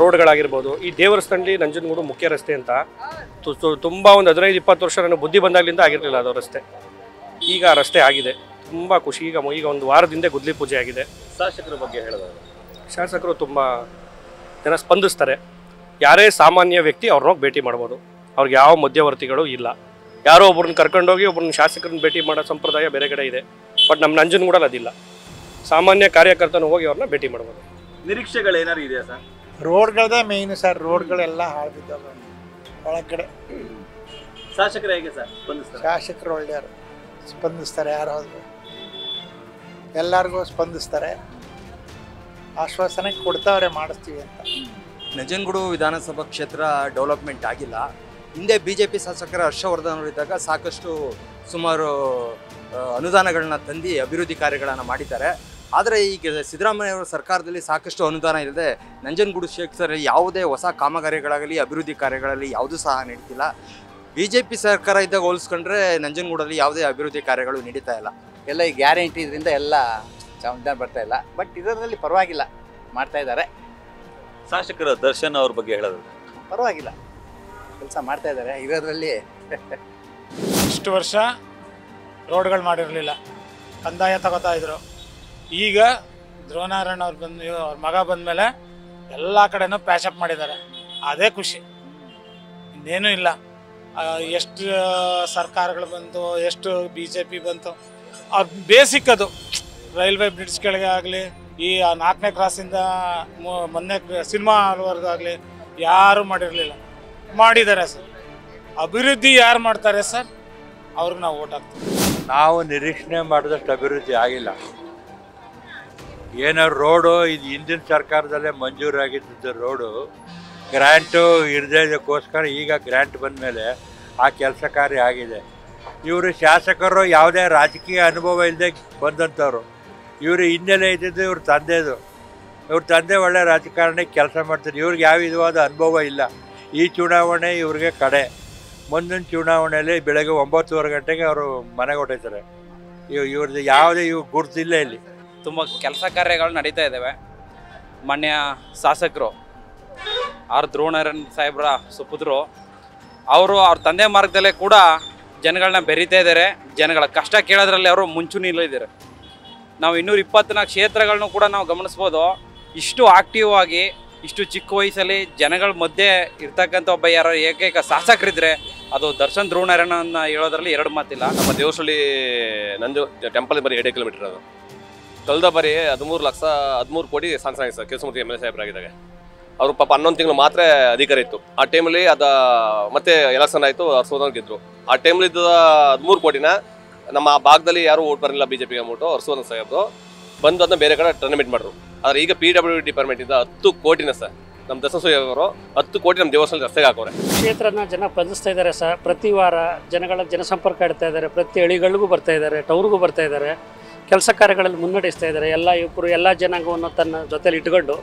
ರೋಡ್ಗಳಾಗಿರ್ಬೋದು, ಈ ದೇವರಸ್ಥಾನದಲ್ಲಿ ನಂಜನಗೂಡು ಮುಖ್ಯ ರಸ್ತೆ ಅಂತ ತುಂಬ ಒಂದು 15-20 ವರ್ಷ ನನಗೆ ಬುದ್ಧಿ ಬಂದಾಗಲಿಂದ ಆಗಿರಲಿಲ್ಲ ಅದು ರಸ್ತೆ. ಈಗ ರಸ್ತೆ ಆಗಿದೆ, ತುಂಬ ಖುಷಿ. ಈಗ ಒಂದು ವಾರದಿಂದ ಗುದ್ಲಿ ಪೂಜೆ ಆಗಿದೆ. ಶಾಸಕರ ಬಗ್ಗೆ ಹೇಳೋದಾದ್ರೆ, ಶಾಸಕರು ತುಂಬ ಜನ ಸ್ಪಂದಿಸ್ತಾರೆ. ಯಾರೇ ಸಾಮಾನ್ಯ ವ್ಯಕ್ತಿ ಅವ್ರನ್ನ ಭೇಟಿ ಮಾಡ್ಬೋದು. ಅವ್ರಿಗೆ ಯಾವ ಮಧ್ಯವರ್ತಿಗಳು ಇಲ್ಲ. ಯಾರೋ ಒಬ್ಬರನ್ನ ಕರ್ಕೊಂಡೋಗಿ ಒಬ್ಬರನ್ನ ಶಾಸಕರನ್ನ ಭೇಟಿ ಮಾಡೋ ಸಂಪ್ರದಾಯ ಬೇರೆ ಕಡೆ ಇದೆ. ಬಟ್ ನಮ್ಮ ನಂಜನಗೂಡಲ್ಲಿ ಅದಿಲ್ಲ. ಸಾಮಾನ್ಯ ಕಾರ್ಯಕರ್ತನ ಹೋಗಿ ಅವ್ರನ್ನ ಭೇಟಿ ಮಾಡ್ಬೋದು. ನಿರೀಕ್ಷೆಗಳೇನಾದ್ರು ಇದೆಯಾ ಸರ್? ರೋಡ್ಗಳದೇ ಮೇಯ್ನು ಸರ್, ರೋಡ್ಗಳೆಲ್ಲ ಹಾಳ್ಬಿದ್ದಾವೆ ಒಳಗಡೆ. ಶಾಸಕರು ಹೇಗೆ ಸರ್ ಸ್ಪಂದಿಸ್ತಾರೆ? ಶಾಸಕರು ಒಳ್ಳೆಯವರು, ಸ್ಪಂದಿಸ್ತಾರೆ, ಯಾರಾದ್ರು ಎಲ್ಲರಿಗೂ ಸ್ಪಂದಿಸ್ತಾರೆ, ಆಶ್ವಾಸನೆ ಕೊಡ್ತಾವ್ರೆ ಮಾಡಿಸ್ತೀವಿ ಅಂತ. ನಂಜನಗೂಡು ವಿಧಾನಸಭಾ ಕ್ಷೇತ್ರ ಡೆವಲಪ್ಮೆಂಟ್ ಆಗಿಲ್ಲ. ಹಿಂದೆ BJP ಶಾಸಕರ ಹರ್ಷವರ್ಧನ್ ಅವರಿದ್ದಾಗ ಸಾಕಷ್ಟು ಸುಮಾರು ಅನುದಾನಗಳನ್ನ ತಂದು ಅಭಿವೃದ್ಧಿ ಕಾರ್ಯಗಳನ್ನು ಮಾಡಿದ್ದಾರೆ. ಆದರೆ ಈಗ ಸಿದ್ದರಾಮಯ್ಯ ಅವರ ಸರ್ಕಾರದಲ್ಲಿ ಸಾಕಷ್ಟು ಅನುದಾನ ಇಲ್ಲದೆ ನಂಜನಗೂಡು ಕ್ಷೇತ್ರದಲ್ಲಿ ಯಾವುದೇ ಹೊಸ ಕಾಮಗಾರಿಗಳಾಗಲಿ ಅಭಿವೃದ್ಧಿ ಕಾರ್ಯಗಳಲ್ಲಿ ಯಾವುದೂ ಸಹ ನಡೀತಿಲ್ಲ. BJP ಸರ್ಕಾರ ಇದ್ದಾಗ ಹೋಲಿಸ್ಕೊಂಡ್ರೆ ನಂಜನಗೂಡಲ್ಲಿ ಯಾವುದೇ ಅಭಿವೃದ್ಧಿ ಕಾರ್ಯಗಳು ನಡೀತಾ ಇಲ್ಲ. ಎಲ್ಲ ಈ ಗ್ಯಾರಂಟಿ ಇದರಿಂದ ಎಲ್ಲ ಅನುದಾನ ಬರ್ತಾ ಇಲ್ಲ. ಬಟ್ ಇದರಲ್ಲಿ ಪರವಾಗಿಲ್ಲ, ಮಾಡ್ತಾ ಇದ್ದಾರೆ. ಶಾಸಕರ ದರ್ಶನ್ ಅವ್ರ ಬಗ್ಗೆ ಹೇಳೋದು ಪರವಾಗಿಲ್ಲ, ಕೆಲಸ ಮಾಡ್ತಾ ಇದ್ದಾರೆ ಇದರಲ್ಲಿ. ಇಷ್ಟು ವರ್ಷ ರೋಡ್ಗಳು ಮಾಡಿರಲಿಲ್ಲ, ಕಂದಾಯ ತಗೋತಾ ಇದ್ರು. ಈಗ ಧ್ರುವನಾರಾಯಣ ಅವ್ರು ಬಂದು ಅವ್ರ ಮಗ ಬಂದಮೇಲೆ ಎಲ್ಲ ಕಡೆನೂ ಪ್ಯಾಚಪ್ ಮಾಡಿದ್ದಾರೆ. ಅದೇ ಖುಷಿ, ಇನ್ನೇನೂ ಇಲ್ಲ. ಎಷ್ಟು ಸರ್ಕಾರಗಳು ಬಂತು, ಎಷ್ಟು BJP ಬಂತು, ಅದು ಬೇಸಿಕ್. ಅದು ರೈಲ್ವೆ ಬ್ರಿಡ್ಜ್ಗಳಿಗೆ ಆಗಲಿ, ಈ 4ನೇ ಕ್ರಾಸಿಂದ ಮೊನ್ನೆ ಸಿನಿಮಾ ಹಾಲ್ವರೆಗಾಗಲಿ ಯಾರೂ ಮಾಡಿರಲಿಲ್ಲ, ಮಾಡಿದ್ದಾರೆ ಸರ್. ಅಭಿವೃದ್ಧಿ ಯಾರು ಮಾಡ್ತಾರೆ ಸರ್, ಅವ್ರಿಗೆ ನಾವು ಓಟ್ ಹಾಕ್ತೀವಿ. ನಾವು ನಿರೀಕ್ಷಣೆ ಮಾಡಿದಷ್ಟು ಅಭಿವೃದ್ಧಿ ಆಗಿಲ್ಲ. ಏನೋ ರೋಡು ಇದು ಹಿಂದಿನ ಸರ್ಕಾರದಲ್ಲೇ ಮಂಜೂರಾಗಿದ್ದ ರೋಡು ಗ್ರ್ಯಾಂಟು ಇರದೇದಕ್ಕೋಸ್ಕರ ಈಗ ಗ್ರ್ಯಾಂಟ್ ಬಂದ ಮೇಲೆ ಆ ಕೆಲಸ ಕಾರ್ಯ ಆಗಿದೆ. ಇವರು ಶಾಸಕರು ಯಾವುದೇ ರಾಜಕೀಯ ಅನುಭವ ಇಲ್ಲದೆ ಬಂದಂಥವ್ರು. ಇವರು ಹಿನ್ನೆಲೆ ಇದ್ದಿದ್ದು ಇವ್ರ ತಂದೆದು. ಇವ್ರ ತಂದೆ ಒಳ್ಳೆ ರಾಜಕಾರಣಿ, ಕೆಲಸ ಮಾಡ್ತಾರೆ. ಇವ್ರಿಗೆ ಯಾವ ವಿಧವಾದ ಅನುಭವ ಇಲ್ಲ. ಈ ಚುನಾವಣೆ ಇವ್ರಿಗೆ ಕಡೆ. ಮುಂದಿನ ಚುನಾವಣೆಯಲ್ಲಿ ಬೆಳಗ್ಗೆ 9:30 ಗಂಟೆಗೆ ಅವರು ಮನೆಗೆ ಹೊಟ್ಟೈತಾರೆ. ಇವ್ರದ್ದು ಯಾವುದೇ ಗುರುತಿಲ್ಲ ಇಲ್ಲಿ. ತುಂಬ ಕೆಲಸ ಕಾರ್ಯಗಳು ನಡೀತಾ ಇದ್ದಾವೆ. ಮಾನ್ಯ ಶಾಸಕರು ಧ್ರುವನಾರಾಯಣ್ ಸಾಹೇಬ್ರ ಸುಪುತ್ರರು ಅವರು ಅವ್ರ ತಂದೆ ಮಾರ್ಗದಲ್ಲೇ ಕೂಡ ಜನಗಳನ್ನ ಬೆರೀತಾ ಇದ್ದಾರೆ. ಜನಗಳ ಕಷ್ಟ ಕೇಳೋದ್ರಲ್ಲಿ ಅವರು ಮುಂಚೂಣಿಲಿದ್ದಾರೆ. ನಾವು 224 ಕ್ಷೇತ್ರಗಳನ್ನು ಕೂಡ ನಾವು ಗಮನಿಸ್ಬೋದು. ಇಷ್ಟು ಆಕ್ಟಿವ್ ಆಗಿ ಇಷ್ಟು ಚಿಕ್ಕ ವಯಸ್ಸಲ್ಲಿ ಜನಗಳ ಮಧ್ಯೆ ಇರ್ತಕ್ಕಂಥ ಒಬ್ಬ ಯಾರೋ ಏಕೈಕ ಶಾಸಕರಿದ್ರೆ ಅದು ದರ್ಶನ್ ಧ್ರುವನಾರಾಯಣ ಹೇಳೋದ್ರಲ್ಲಿ ಎರಡು ಮಾತಿಲ್ಲ. ನಮ್ಮ ದೇವಸ್ಥಳಿ ನಂಜು ಟೆಂಪಲ್ ಬರೀ 2 ಕಿಲೋಮೀಟರ್. ಅದು ಕಳೆದ ಬಾರಿ 13 ಕೋಟಿ ಸಾಂಕ್ಷನ್ ಆಗಿದೆ ಸರ್. ಕೇಸಮೂರ್ತಿ MLA ಸಾಹೇಬರಾಗಿದ್ದಾಗ ಅವರು ಪಾಪ 11 ತಿಂಗಳು ಮಾತ್ರ ಅಧಿಕಾರ ಇತ್ತು. ಆ ಟೈಮಲ್ಲಿ ಮತ್ತೆ ಎಲೆಕ್ಷನ್ ಆಯಿತು, ಹರ್ಷವರ್ಧನ್ ಗೆದ್ರು. ಆ ಟೈಮಲ್ಲಿ ಇದ್ದ 13 ಕೋಟಿನ ನಮ್ಮ ಭಾಗದಲ್ಲಿ ಯಾರು ಓಟ್ ಬರಲಿಲ್ಲ BJP ಅಂದ್ಬಿಟ್ಟು ಹರ್ಷವರ್ಧನ್ ಸಾಹೇಬರು ಬಂದು ಅದನ್ನ ಬೇರೆ ಕಡೆ ಟರ್ಮಿನೇಟ್ ಮಾಡಿದ್ರು. ಆದರೆ ಈಗ PWD ಡಿಪಾರ್ಟ್ಮೆಂಟಿಂದ 10 ಕೋಟಿನ ಸರ್ ನಮ್ಮ ದರ್ಶನ್ ಅವರು 10 ಕೋಟಿ ನಮ್ಮ ದೇವಸ್ಥಾನದ ರಸ್ತೆಗೆ ಹಾಕೋರೆ. ಕ್ಷೇತ್ರನ ಜನ ಸ್ಪಂದಿಸ್ತಾ ಇದ್ದಾರೆ ಸರ್. ಪ್ರತಿ ವಾರ ಜನಗಳ ಜನಸಂಪರ್ಕ ಇಡ್ತಾ ಇದ್ದಾರೆ. ಪ್ರತಿ ಹಳ್ಳಿಗಳಿಗೂ ಬರ್ತಾ ಇದ್ದಾರೆ, ಟೌನ್ಗೂ ಬರ್ತಾ ಇದ್ದಾರೆ. ಕೆಲಸ ಕಾರ್ಯಗಳಲ್ಲಿ ಮುನ್ನಡೆಸ್ತಾ ಇದ್ದಾರೆ. ಎಲ್ಲ ಯುವಕರು ಎಲ್ಲ ಜನಾಂಗವನ್ನು ತನ್ನ ಜೊತೆಲಿ ಇಟ್ಕೊಂಡು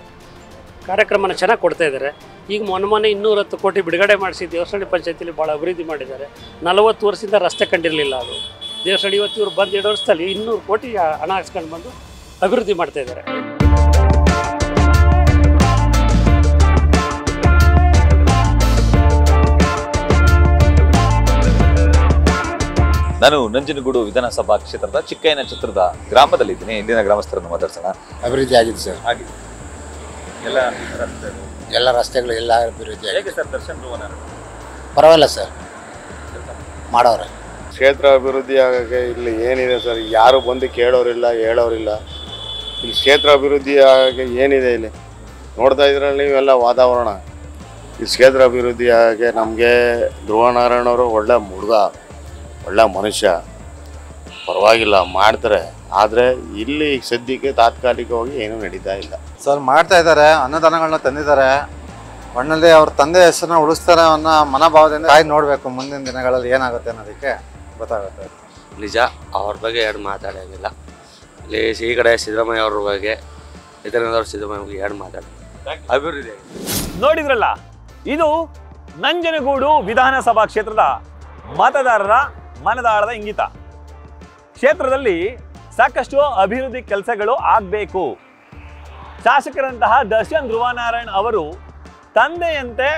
ಕಾರ್ಯಕ್ರಮನ ಚೆನ್ನಾಗಿ ಕೊಡ್ತಾ ಇದ್ದಾರೆ. ಈಗ ಮೊನ್ನೆ 210 ಕೋಟಿ ಬಿಡುಗಡೆ ಮಾಡಿಸಿ ದೇವಸ್ಥಾನ ಪಂಚಾಯತಿಲಿ ಭಾಳ ಅಭಿವೃದ್ಧಿ ಮಾಡಿದ್ದಾರೆ. 40 ವರ್ಷದಿಂದ ರಸ್ತೆ ಕಂಡಿರಲಿಲ್ಲ ಅದು ದೇವಸ್ಥಾನ. ಇವತ್ತು ಇವರು ಬಂದು 2 ವರ್ಷದಲ್ಲಿ 200 ಕೋಟಿ ಹಣ ಹಾಕ್ಸ್ಕೊಂಡು ಬಂದು ಅಭಿವೃದ್ಧಿ ಮಾಡ್ತಾ ಇದ್ದಾರೆ. ನಾನು ನಂಜನಗೂಡು ವಿಧಾನಸಭಾ ಕ್ಷೇತ್ರದ ಚಿಕ್ಕಯ್ಯನ ಛತ್ರದ ಗ್ರಾಮದಲ್ಲಿದ್ದೀನಿ. ಇಲ್ಲಿನ ಗ್ರಾಮಸ್ಥರನ್ನು ಮಾತಾಡ್ಸೋಣ. ಅಭಿವೃದ್ಧಿ ಆಗಿದೆ ಸರ್. ಆಗಿದೆ ಎಲ್ಲ ರಸ್ತೆಗಳು ಎಲ್ಲ ಅಭಿವೃದ್ಧಿ ಆಗಿದೆ. ಹೇಗೆ ಸರ್ ದರ್ಶನ್ ಧ್ರುವನಾರಾಯಣ? ಪರವಾಗಿಲ್ಲ ಸರ್, ಮಾಡೋರೆ. ಕ್ಷೇತ್ರ ಅಭಿವೃದ್ಧಿ ಆಗೋಕ್ಕೆ ಇಲ್ಲಿ ಏನಿದೆ ಸರ್, ಯಾರು ಬಂದು ಕೇಳೋರಿಲ್ಲ, ಹೇಳೋರಿಲ್ಲ. ಇಲ್ಲಿ ಕ್ಷೇತ್ರ ಅಭಿವೃದ್ಧಿ ಆಗೋಕ್ಕೆ ಏನಿದೆ ಇಲ್ಲಿ ನೋಡ್ತಾ ಇದ್ರಲ್ಲಿ ನೀವೆಲ್ಲ ವಾತಾವರಣ. ಈ ಕ್ಷೇತ್ರ ಅಭಿವೃದ್ಧಿ ಆಗೋಕ್ಕೆ ನಮಗೆ ಧ್ರುವನಾರಾಯಣವರು ಒಳ್ಳೆ ಹುಡುಗ, ಒಳ್ಳೆ ಮನುಷ್ಯ, ಪರವಾಗಿಲ್ಲ ಮಾಡ್ತಾರೆ. ಆದರೆ ಇಲ್ಲಿ ಸದ್ಯಕ್ಕೆ ತಾತ್ಕಾಲಿಕವಾಗಿ ಏನೂ ನಡೀತಾ ಇಲ್ಲ ಸರ್. ಮಾಡ್ತಾ ಇದ್ದಾರೆ, ಅನ್ನದಾನಗಳನ್ನ ತಂದಿದ್ದಾರೆ. ಒಣ್ಣಲ್ಲಿ ಅವ್ರ ತಂದೆ ಹೆಸರನ್ನ ಉಳಿಸ್ತಾರೆ ಅನ್ನೋ ಮನೋಭಾವದಿಂದ ಕಾಯ್ದು ನೋಡಬೇಕು ಮುಂದಿನ ದಿನಗಳಲ್ಲಿ ಏನಾಗುತ್ತೆ ಅನ್ನೋದಕ್ಕೆ ಗೊತ್ತಾಗುತ್ತೆ. ನಿಜ, ಅವ್ರ ಬಗ್ಗೆ ಎರಡು ಮಾತಾಡೋಂಗಿಲ್ಲ. ಇಲ್ಲಿ ಈ ಕಡೆ ಸಿದ್ದರಾಮಯ್ಯ ಅವ್ರ ಬಗ್ಗೆ, ಇದರ ಸಿದ್ದರಾಮಯ್ಯ ಬಗ್ಗೆ ಎರಡು ಮಾತಾಡಿ ಅಭಿವೃದ್ಧಿ ನೋಡಿದ್ರಲ್ಲ. ಇದು ನಂಜನಗೂಡು ವಿಧಾನಸಭಾ ಕ್ಷೇತ್ರದ ಮತದಾರರ ಮನದಾಳದ ಇಂಗಿತ. ಕ್ಷೇತ್ರದಲ್ಲಿ ಸಾಕಷ್ಟು ಅಭಿವೃದ್ಧಿ ಕೆಲಸಗಳು ಆಗಬೇಕು. ಶಾಸಕರಂತಹ ದರ್ಶನ್ ಧ್ರುವನಾರಾಯಣ್ ಅವರು ತಂದೆಯಂತೆ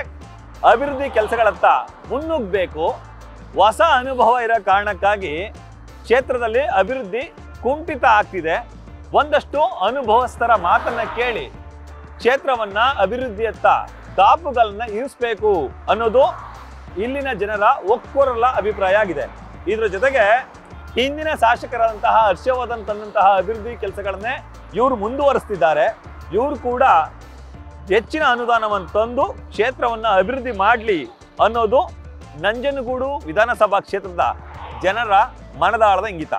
ಅಭಿವೃದ್ಧಿ ಕೆಲಸಗಳತ್ತ ಮುನ್ನುಗ್ಗಬೇಕು. ಹೊಸ ಅನುಭವ ಇರೋ ಕಾರಣಕ್ಕಾಗಿ ಕ್ಷೇತ್ರದಲ್ಲಿ ಅಭಿವೃದ್ಧಿ ಕುಂಠಿತ ಆಗ್ತಿದೆ. ಒಂದಷ್ಟು ಅನುಭವಸ್ಥರ ಮಾತನ್ನ ಕೇಳಿ ಕ್ಷೇತ್ರವನ್ನ ಅಭಿವೃದ್ಧಿಯತ್ತ ದಾಪುಗಳನ್ನ ಇರಿಸಬೇಕು ಅನ್ನೋದು ಇಲ್ಲಿನ ಜನರ ಒಕ್ಕೊರಲ ಅಭಿಪ್ರಾಯ ಆಗಿದೆ. ಇದರ ಜೊತೆಗೆ ಹಿಂದಿನ ಶಾಸಕರಾದಂತಹ ಹರ್ಷವರ್ಧನ್ ತಂದಂತಹ ಅಭಿವೃದ್ಧಿ ಕೆಲಸಗಳನ್ನೇ ಇವರು ಮುಂದುವರಿಸ್ತಿದ್ದಾರೆ. ಇವರು ಕೂಡ ಹೆಚ್ಚಿನ ಅನುದಾನವನ್ನು ತಂದು ಕ್ಷೇತ್ರವನ್ನು ಅಭಿವೃದ್ಧಿ ಮಾಡಲಿ ಅನ್ನೋದು ನಂಜನಗೂಡು ವಿಧಾನಸಭಾ ಕ್ಷೇತ್ರದ ಜನರ ಮನದಾಳದ ಇಂಗಿತ.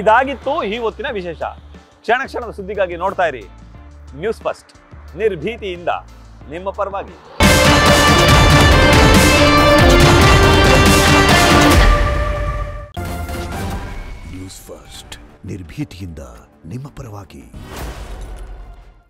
ಇದಾಗಿತ್ತು ಈ ಹೊತ್ತಿನ ವಿಶೇಷ. ಕ್ಷಣ ಕ್ಷಣದ ಸುದ್ದಿಗಾಗಿ ನೋಡ್ತಾ ಇರಿ ನ್ಯೂಸ್ ಫಸ್ಟ್, ನಿರ್ಭೀತಿಯಿಂದ ನಿಮ್ಮ ಪರವಾಗಿ. ನ್ಯೂಸ್ ಫಸ್ಟ್, ನಿರ್ಭೀತಿಯಿಂದ ನಿಮ್ಮ ಪರವಾಗಿ.